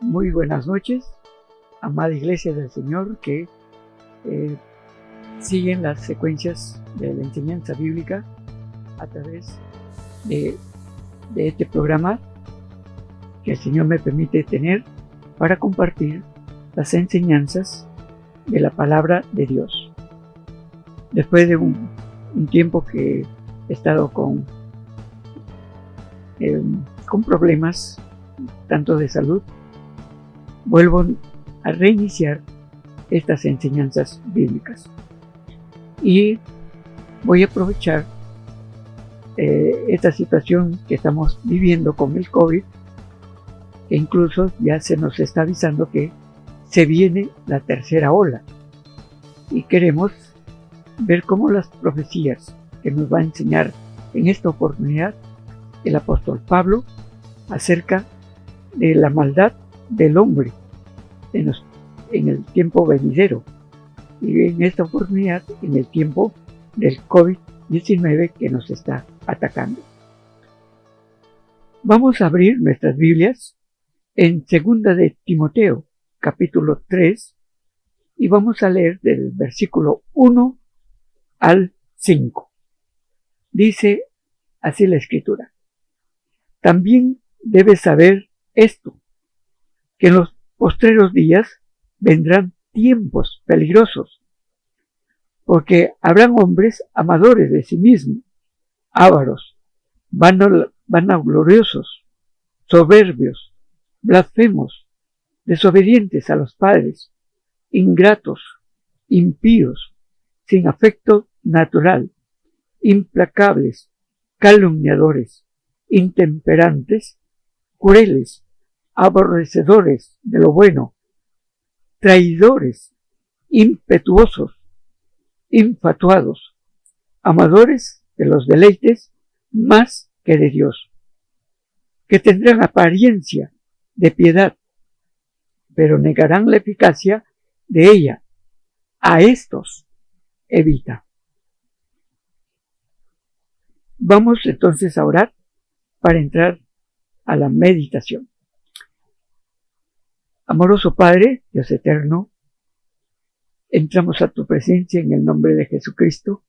Muy buenas noches, amada Iglesia del Señor, que siguen las secuencias de la enseñanza bíblica a través de este programa que el Señor me permite tener para compartir las enseñanzas de la palabra de Dios. Después de un tiempo que he estado con problemas tanto de salud, vuelvo a reiniciar estas enseñanzas bíblicas y voy a aprovechar esta situación que estamos viviendo con el COVID, que incluso ya se nos está avisando que se viene la tercera ola, y queremos ver cómo las profecías que nos va a enseñar en esta oportunidad el apóstol Pablo acerca de la maldad del hombre en el tiempo venidero, y en esta oportunidad en el tiempo del COVID-19 que nos está atacando. Vamos a abrir nuestras Biblias en 2 de Timoteo, capítulo 3, y vamos a leer del versículo 1 al 5. Dice así la Escritura: también debes saber esto, que en los postreros días vendrán tiempos peligrosos, porque habrán hombres amadores de sí mismos, ávaros, vanagloriosos, soberbios, blasfemos, desobedientes a los padres, ingratos, impíos, sin afecto natural, implacables, calumniadores, intemperantes, crueles, aborrecedores de lo bueno, traidores, impetuosos, infatuados, amadores de los deleites más que de Dios, que tendrán apariencia de piedad, pero negarán la eficacia de ella. A estos evita. Vamos entonces a orar para entrar a la meditación. Amoroso Padre, Dios eterno, entramos a tu presencia en el nombre de Jesucristo,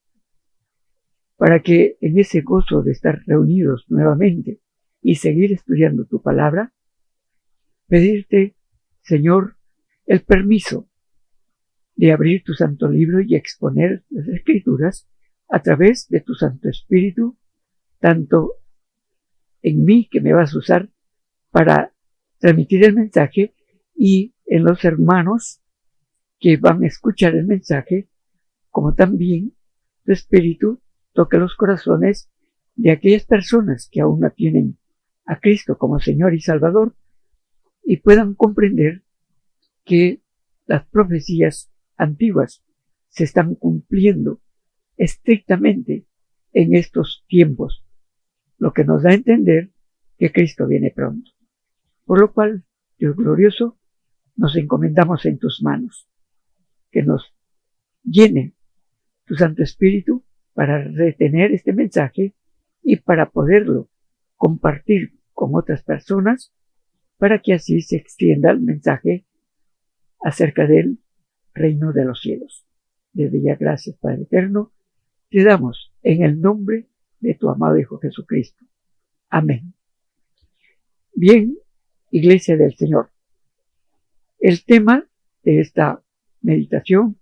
para que en ese gozo de estar reunidos nuevamente y seguir estudiando tu palabra, pedirte, Señor, el permiso de abrir tu santo libro y exponer las Escrituras a través de tu Santo Espíritu, tanto en mí, que me vas a usar para transmitir el mensaje, y en los hermanos que van a escuchar el mensaje, como también tu Espíritu toque los corazones de aquellas personas que aún no tienen a Cristo como Señor y Salvador, y puedan comprender que las profecías antiguas se están cumpliendo estrictamente en estos tiempos, lo que nos da a entender que Cristo viene pronto. Por lo cual, Dios glorioso, nos encomendamos en tus manos, que nos llene tu Santo Espíritu para retener este mensaje y para poderlo compartir con otras personas, para que así se extienda el mensaje acerca del reino de los cielos. Desde ya, gracias, Padre eterno, te damos en el nombre de tu amado Hijo Jesucristo. Amén. Bien, Iglesia del Señor, el tema de esta meditación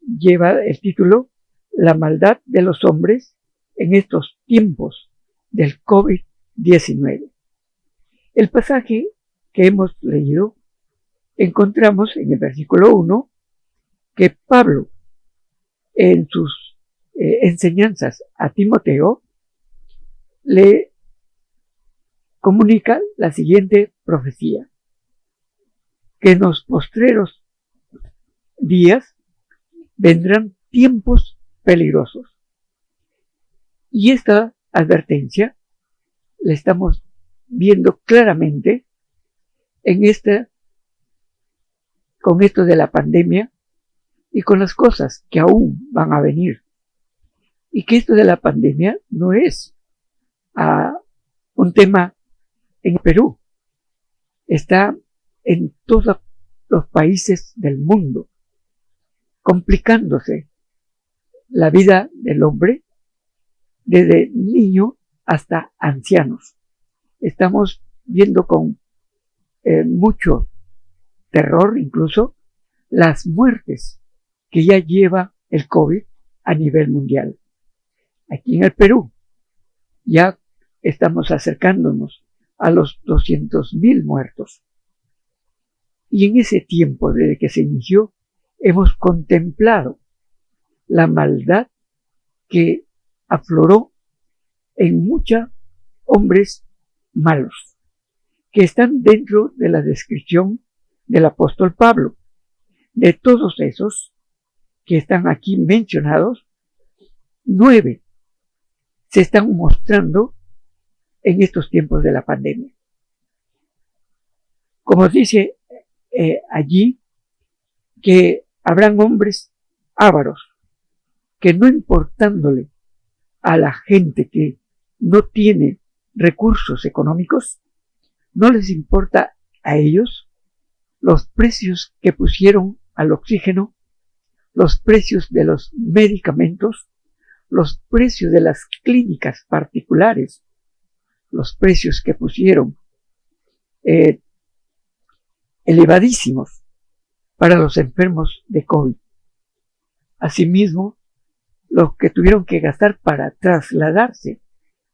lleva el título: la maldad de los hombres en estos tiempos del COVID-19. El pasaje que hemos leído, encontramos en el versículo 1 que Pablo, en sus enseñanzas a Timoteo, le comunica la siguiente profecía: que en los postreros días vendrán tiempos peligrosos. Y esta advertencia la estamos viendo claramente con esto de la pandemia y con las cosas que aún van a venir. Y que esto de la pandemia no es un tema en Perú, está en todos los países del mundo, complicándose la vida del hombre desde niño hasta ancianos. Estamos viendo con mucho terror incluso las muertes que ya lleva el COVID a nivel mundial. Aquí en el Perú ya estamos acercándonos a los 200.000 muertos. Y en ese tiempo, desde que se inició, hemos contemplado la maldad que afloró en muchos hombres malos, que están dentro de la descripción del apóstol Pablo. De todos esos que están aquí mencionados, 9 se están mostrando en estos tiempos de la pandemia. Como dice allí, que habrán hombres ávaros que no importándole a la gente que no tiene recursos económicos, no les importa a ellos los precios que pusieron al oxígeno, los precios de los medicamentos, los precios de las clínicas particulares, los precios que pusieron elevadísimos para los enfermos de COVID. Asimismo, los que tuvieron que gastar para trasladarse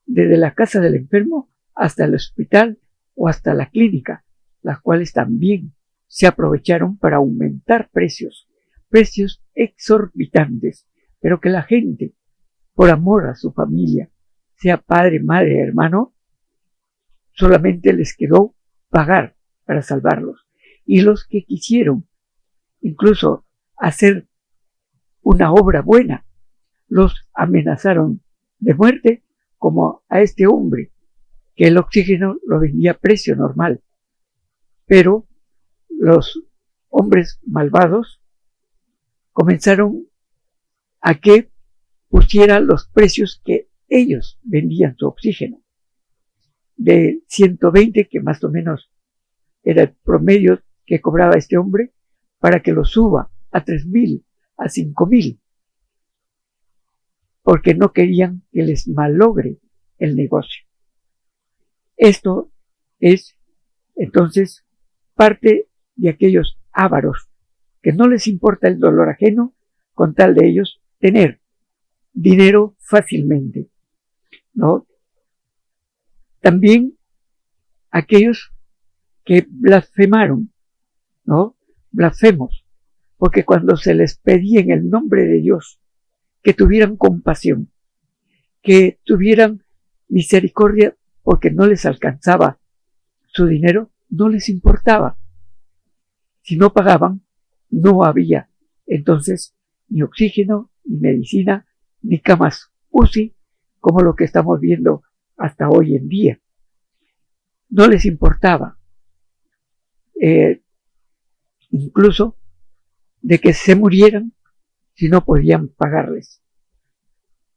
desde la casa del enfermo hasta el hospital o hasta la clínica, las cuales también se aprovecharon para aumentar precios exorbitantes, pero que la gente, por amor a su familia, sea padre, madre, hermano, solamente les quedó pagar para salvarlos. Y los que quisieron incluso hacer una obra buena, los amenazaron de muerte, como a este hombre, que el oxígeno lo vendía a precio normal. Pero los hombres malvados comenzaron a que pusiera los precios que ellos vendían su oxígeno. De 120, que más o menos era el promedio que cobraba este hombre, para que lo suba a 3.000, a 5.000, porque no querían que les malogre el negocio. Esto es entonces parte de aquellos ávaros que no les importa el dolor ajeno con tal de ellos tener dinero fácilmente, ¿no? También aquellos que blasfemaron, ¿no? Blasfemos, porque cuando se les pedía en el nombre de Dios que tuvieran compasión, que tuvieran misericordia porque no les alcanzaba su dinero, no les importaba. Si no pagaban, no había entonces ni oxígeno, ni medicina, ni camas UCI, como lo que estamos viendo hasta hoy en día. No les importaba. Incluso de que se murieran si no podían pagarles.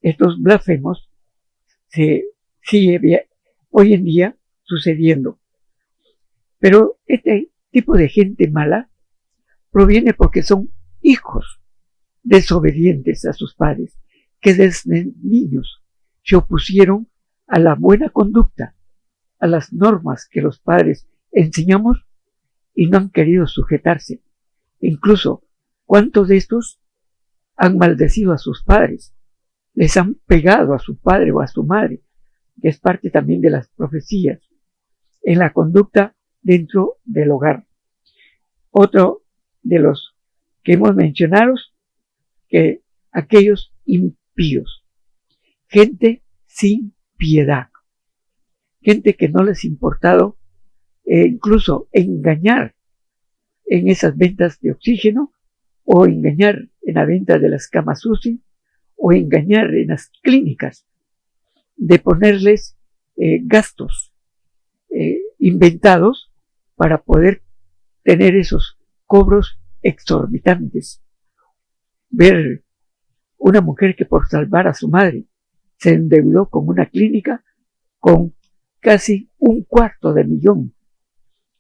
Estos blasfemos sigue hoy en día sucediendo. Pero este tipo de gente mala proviene porque son hijos desobedientes a sus padres, que desde niños se opusieron a la buena conducta, a las normas que los padres enseñamos y no han querido sujetarse. Incluso, ¿cuántos de estos han maldecido a sus padres? Les han pegado a su padre o a su madre, que es parte también de las profecías, en la conducta dentro del hogar. Otro de los que hemos mencionado, que aquellos impíos, gente sin piedad, gente que no les ha importado incluso engañar en esas ventas de oxígeno, o engañar en la venta de las camas UCI, o engañar en las clínicas, de ponerles gastos inventados para poder tener esos cobros exorbitantes. Ver una mujer que por salvar a su madre se endeudó con una clínica con casi $250,000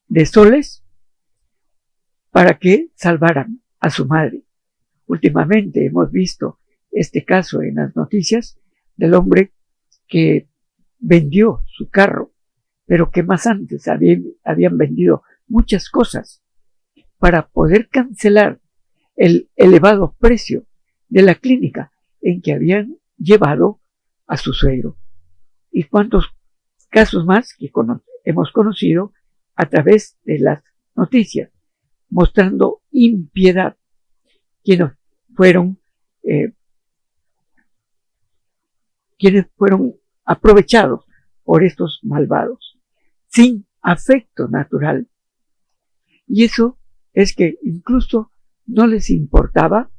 de soles para que salvaran a su madre. Últimamente hemos visto este caso en las noticias del hombre que vendió su carro, pero que más antes habían vendido muchas cosas para poder cancelar el elevado precio de la clínica en que habían llevado a su suegro. Y cuántos casos más que hemos conocido a través de las noticias, mostrando impiedad, quienes fueron aprovechados por estos malvados, sin afecto natural. Y eso es que incluso no les importaba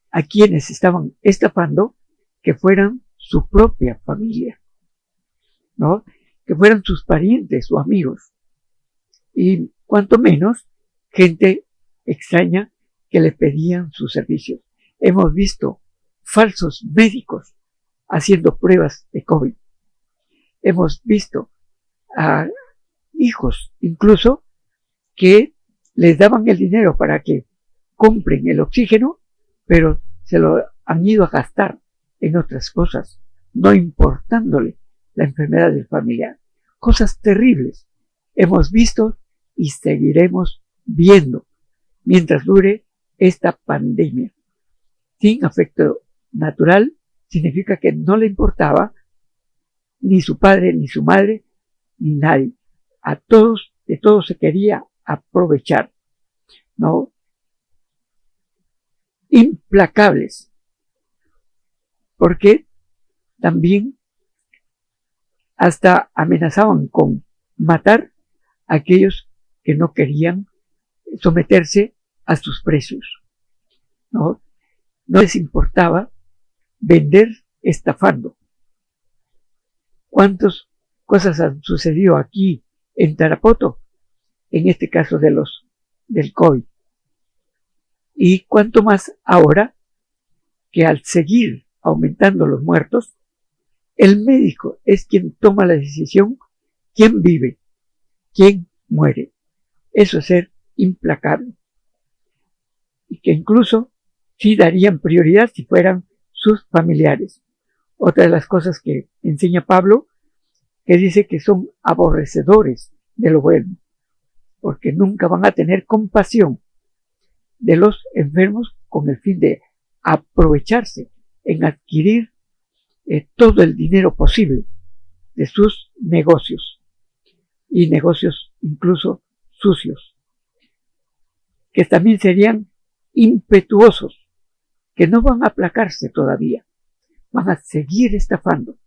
a quienes estaban estafando que fueran su propia familia, ¿no? Que fueran sus parientes o amigos, y cuanto menos gente extraña que le pedían sus servicios. Hemos visto falsos médicos haciendo pruebas de COVID. Hemos visto a hijos incluso que les daban el dinero para que compren el oxígeno, pero se lo han ido a gastar en otras cosas, no importándole la enfermedad del familiar. Cosas terribles hemos visto y seguiremos viendo mientras dure esta pandemia. Sin afecto natural significa que no le importaba ni su padre, ni su madre, ni nadie. A todos, de todos se quería aprovechar, ¿no? Implacables, porque también hasta amenazaban con matar a aquellos que no querían someterse a sus precios, ¿no? No les importaba vender estafando. ¿Cuántas cosas han sucedido aquí en Tarapoto? En este caso del COVID. Y cuánto más ahora que al seguir aumentando los muertos, el médico es quien toma la decisión quién vive, quién muere. Eso es ser implacable. Y que incluso sí darían prioridad si fueran sus familiares. Otra de las cosas que enseña Pablo, que dice que son aborrecedores de lo bueno, porque nunca van a tener compasión de los enfermos con el fin de aprovecharse en adquirir todo el dinero posible de sus negocios, y negocios incluso sucios, que también serían impetuosos, que no van a aplacarse todavía, van a seguir estafando,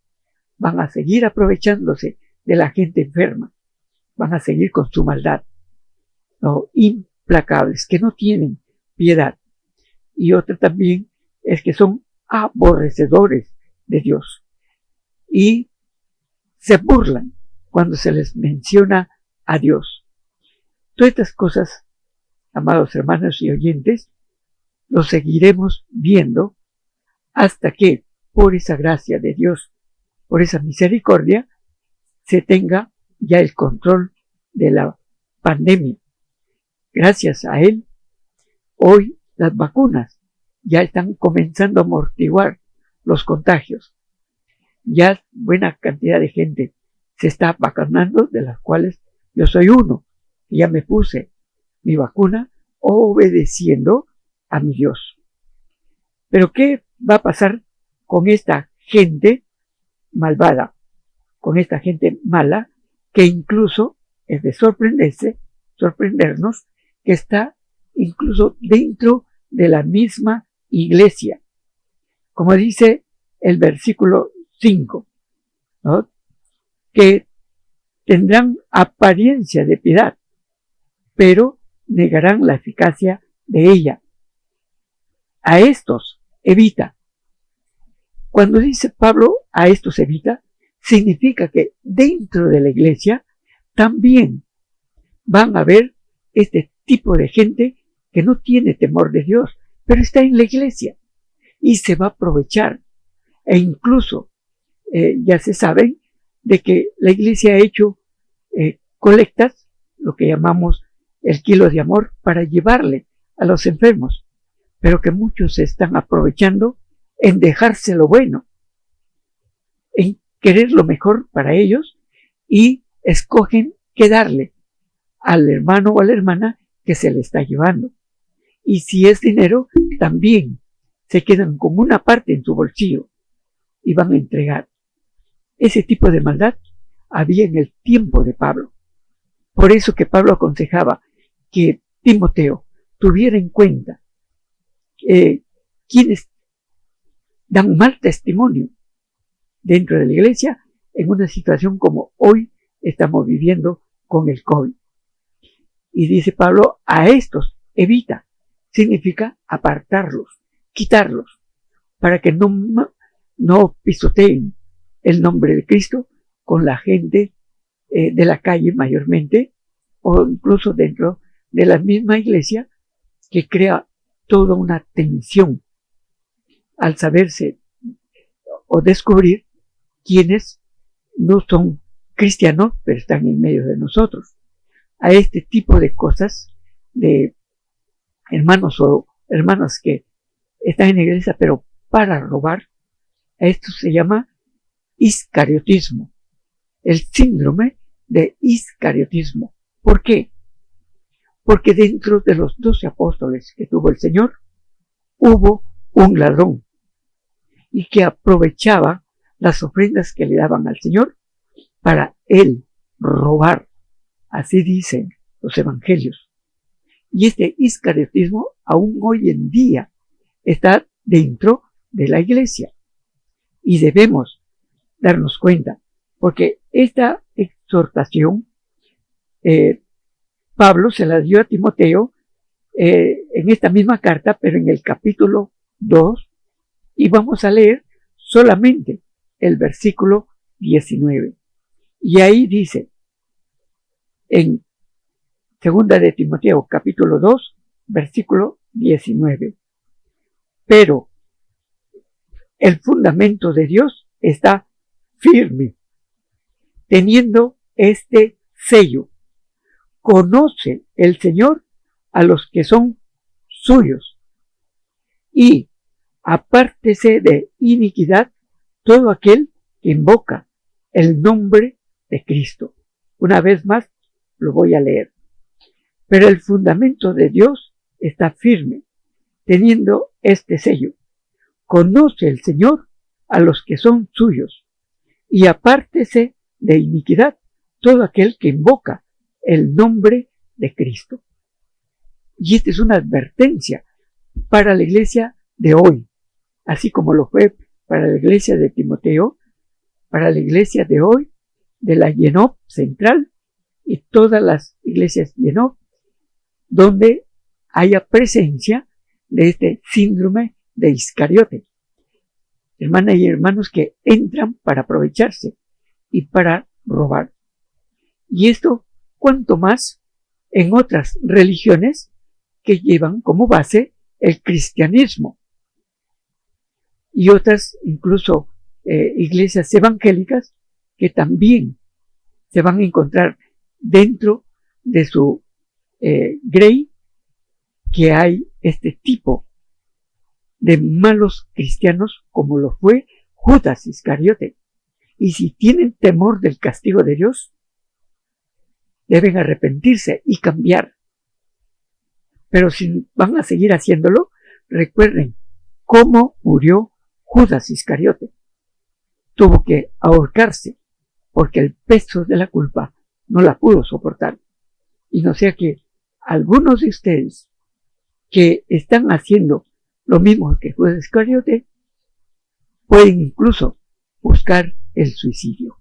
van a seguir aprovechándose de la gente enferma, van a seguir con su maldad, ¿no? Implacables, que no tienen piedad. Y otra también es que son aborrecedores de Dios y se burlan cuando se les menciona a Dios. Todas estas cosas, amados hermanos y oyentes, lo seguiremos viendo hasta que, por esa gracia de Dios, por esa misericordia, se tenga ya el control de la pandemia. Gracias a Él, hoy las vacunas ya están comenzando a amortiguar los contagios. Ya buena cantidad de gente se está vacunando, de las cuales yo soy uno, que ya me puse mi vacuna obedeciendo a mi Dios. Pero ¿qué va a pasar con esta gente malvada, con esta gente mala, que incluso es de sorprendernos, que está incluso dentro de la misma iglesia? Como dice el versículo 5, ¿no? Que tendrán apariencia de piedad, pero negarán la eficacia de ella. A estos evita. Cuando dice Pablo a estos evita, significa que dentro de la iglesia también van a haber este tipo de gente que no tiene temor de Dios, pero está en la iglesia y se va a aprovechar. E incluso ya se saben de que la iglesia ha hecho colectas, lo que llamamos el kilo de amor para llevarle a los enfermos, pero que muchos se están aprovechando en dejarse lo bueno, en querer lo mejor para ellos y escogen qué darle al hermano o a la hermana que se le está llevando. Y si es dinero, también se quedan con una parte en su bolsillo y van a entregar. Ese tipo de maldad había en el tiempo de Pablo. Por eso que Pablo aconsejaba que Timoteo tuviera en cuenta quienes dan mal testimonio dentro de la iglesia en una situación como hoy estamos viviendo con el COVID. Y dice Pablo, a estos evita, significa apartarlos, quitarlos, para que no pisoteen el nombre de Cristo con la gente de la calle mayormente, o incluso dentro de la misma iglesia, que crea toda una tensión al saberse o descubrir quienes no son cristianos, pero están en medio de nosotros. A este tipo de cosas, de hermanos o hermanas que están en la iglesia, pero para robar, a esto se llama iscariotismo, el síndrome de iscariotismo. ¿Por qué? Porque dentro de los 12 apóstoles que tuvo el Señor, hubo un ladrón y que aprovechaba las ofrendas que le daban al Señor para él robar. Así dicen los evangelios. Y este iscariotismo aún hoy en día está dentro de la iglesia. Y debemos darnos cuenta, porque esta exhortación Pablo se la dio a Timoteo en esta misma carta, pero en el capítulo 2, y vamos a leer solamente el versículo 19. Y ahí dice, en 2 de Timoteo, capítulo 2, versículo 19. Pero el fundamento de Dios está firme, teniendo este sello. Conoce el Señor a los que son suyos, y apártese de iniquidad todo aquel que invoca el nombre de Cristo. Una vez más lo voy a leer. Pero el fundamento de Dios está firme, teniendo este sello. Conoce el Señor a los que son suyos, y apártese de iniquidad todo aquel que invoca el nombre de Cristo. Y esta es una advertencia para la iglesia de hoy, así como lo fue para la iglesia de Timoteo, para la iglesia de hoy, de la Yenop Central y todas las iglesias Yenop, donde haya presencia de este síndrome de Iscariote. Hermanas y hermanos que entran para aprovecharse y para robar. Y esto, cuanto más en otras religiones que llevan como base el cristianismo. Y otras, incluso iglesias evangélicas, que también se van a encontrar dentro de su grey, que hay este tipo de malos cristianos como lo fue Judas Iscariote. Y si tienen temor del castigo de Dios, deben arrepentirse y cambiar. Pero si van a seguir haciéndolo, recuerden cómo murió Judas Iscariote. Tuvo que ahorcarse porque el peso de la culpa no la pudo soportar. Y no sea que algunos de ustedes que están haciendo lo mismo que Judas Iscariote pueden incluso buscar el suicidio.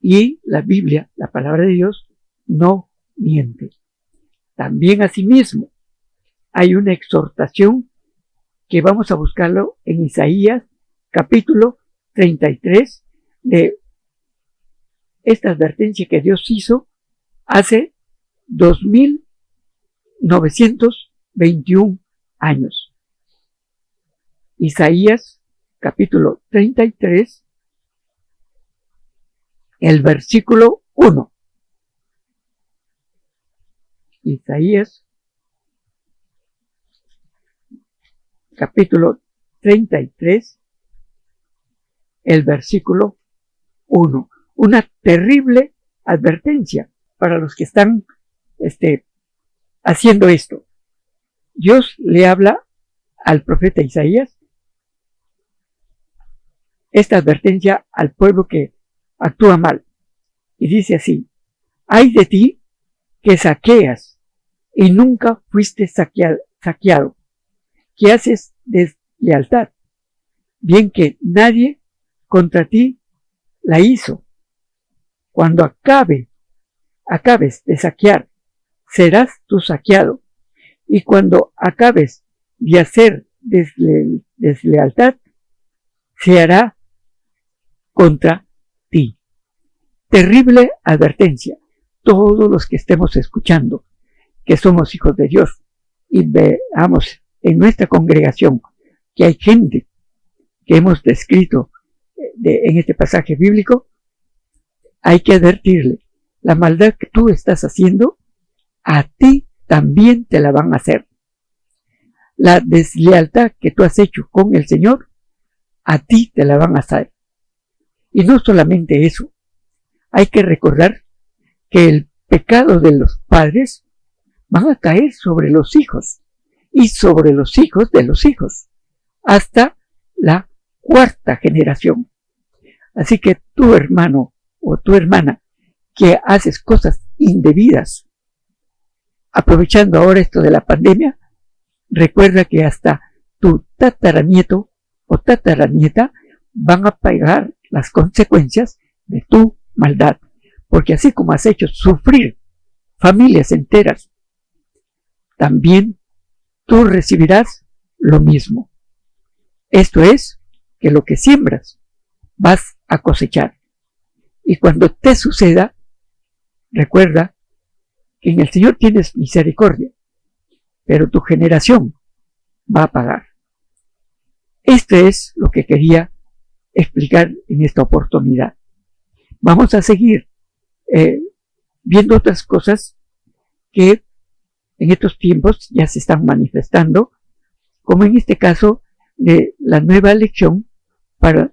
Y la Biblia, la palabra de Dios, no miente. También asimismo hay una exhortación que vamos a buscarlo en Isaías capítulo 33 de esta advertencia que Dios hizo hace 2921 años. Isaías capítulo 33, el versículo 1. Isaías, capítulo 33, el versículo 1. Una terrible advertencia para los que están haciendo esto. Dios le habla al profeta Isaías esta advertencia al pueblo que actúa mal. Y dice así: ay de ti que saqueas y nunca fuiste saqueado, que haces deslealtad, bien que nadie contra ti la hizo. Cuando acabes de saquear, serás tú saqueado, y cuando acabes de hacer deslealtad, se hará contra ti. Terrible advertencia. Todos los que estemos escuchando, que somos hijos de Dios, y veamos en nuestra congregación que hay gente que hemos descrito en este pasaje bíblico, hay que advertirle: la maldad que tú estás haciendo, a ti también te la van a hacer. La deslealtad que tú has hecho con el Señor, a ti te la van a hacer. Y no solamente eso, hay que recordar que el pecado de los padres van a caer sobre los hijos y sobre los hijos de los hijos, hasta la cuarta generación. Así que tu hermano o tu hermana que haces cosas indebidas, aprovechando ahora esto de la pandemia, recuerda que hasta tu tataranieto o tataranieta van a pagar las consecuencias de tu maldad, porque así como has hecho sufrir familias enteras, también tú recibirás lo mismo. Esto es, que lo que siembras vas a cosechar. Y cuando te suceda, recuerda que en el Señor tienes misericordia, pero tu generación va a pagar. Esto es lo que quería explicar en esta oportunidad. Vamos a seguir viendo otras cosas que en estos tiempos ya se están manifestando, como en este caso de la nueva elección para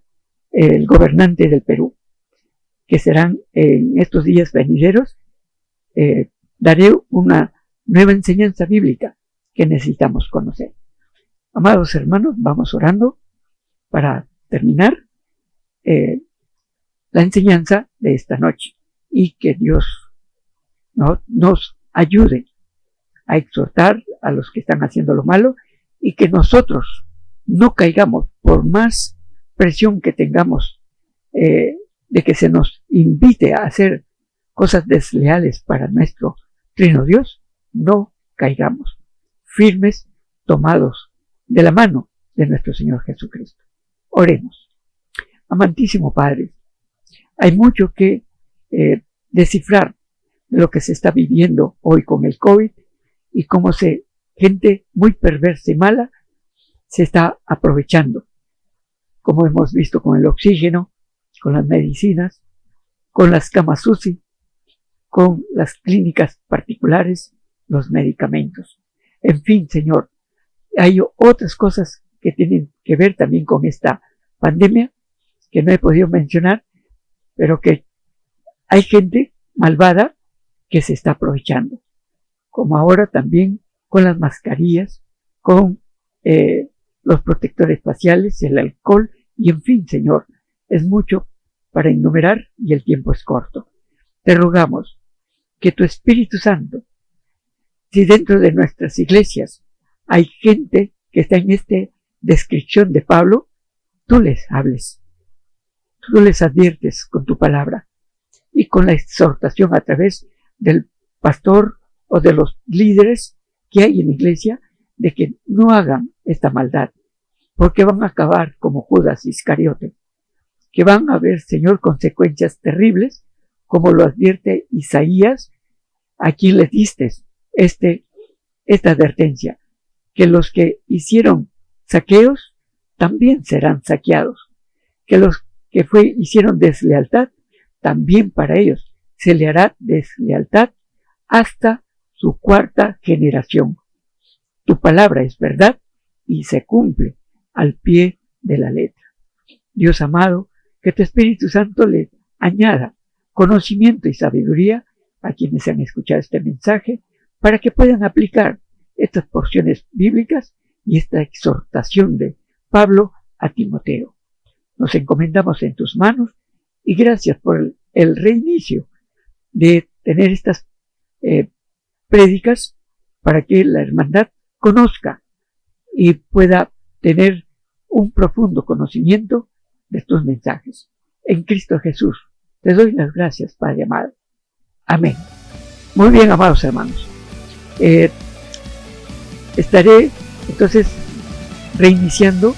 el gobernante del Perú, que serán en estos días venideros. Daré una nueva enseñanza bíblica que necesitamos conocer. Amados hermanos, vamos orando para terminar la enseñanza de esta noche, y que Dios nos ayude a exhortar a los que están haciendo lo malo, y que nosotros no caigamos, por más presión que tengamos de que se nos invite a hacer cosas desleales para nuestro Trino Dios, no caigamos, firmes, tomados de la mano de nuestro Señor Jesucristo. Oremos. Amantísimo Padre, hay mucho que descifrar de lo que se está viviendo hoy con el COVID, y cómo gente muy perversa y mala se está aprovechando, como hemos visto con el oxígeno, con las medicinas, con las camas UCI, con las clínicas particulares, los medicamentos. En fin, Señor, hay otras cosas que tienen que ver también con esta pandemia que no he podido mencionar, pero que hay gente malvada que se está aprovechando, como ahora también con las mascarillas, con los protectores faciales, el alcohol, y en fin, Señor, es mucho para enumerar y el tiempo es corto. Te rogamos que tu Espíritu Santo, si dentro de nuestras iglesias hay gente que está en esta descripción de Pablo, tú les hables, tú les adviertes con tu palabra y con la exhortación a través del pastor o de los líderes que hay en la iglesia, de que no hagan esta maldad, porque van a acabar como Judas Iscariote, que van a haber, Señor, consecuencias terribles, como lo advierte Isaías. Aquí le diste esta advertencia, que los que hicieron saqueos también serán saqueados, que los que hicieron deslealtad, también para ellos se le hará deslealtad hasta su cuarta generación. Tu palabra es verdad y se cumple al pie de la letra. Dios amado, que tu Espíritu Santo le añada conocimiento y sabiduría a quienes han escuchado este mensaje para que puedan aplicar estas porciones bíblicas y esta exhortación de Pablo a Timoteo. Nos encomendamos en tus manos y gracias por el reinicio de tener estas prédicas para que la hermandad conozca y pueda tener un profundo conocimiento de tus mensajes. En Cristo Jesús te doy las gracias, Padre amado. Amén. Muy bien, amados hermanos. Estaré entonces reiniciando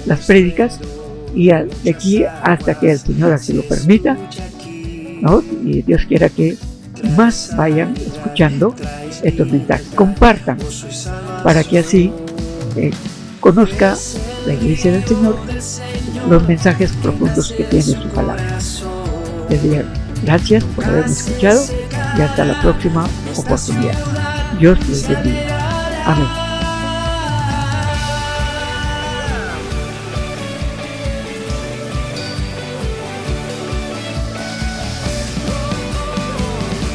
las prédicas y de aquí hasta que el Señor así lo permita, ¿no? Y Dios quiera que más vayan escuchando estos mensajes. Compartan para que así conozca la Iglesia del Señor los mensajes profundos que tiene su palabra. Les digo gracias por haberme escuchado y hasta la próxima oportunidad. Dios les bendiga. Amén.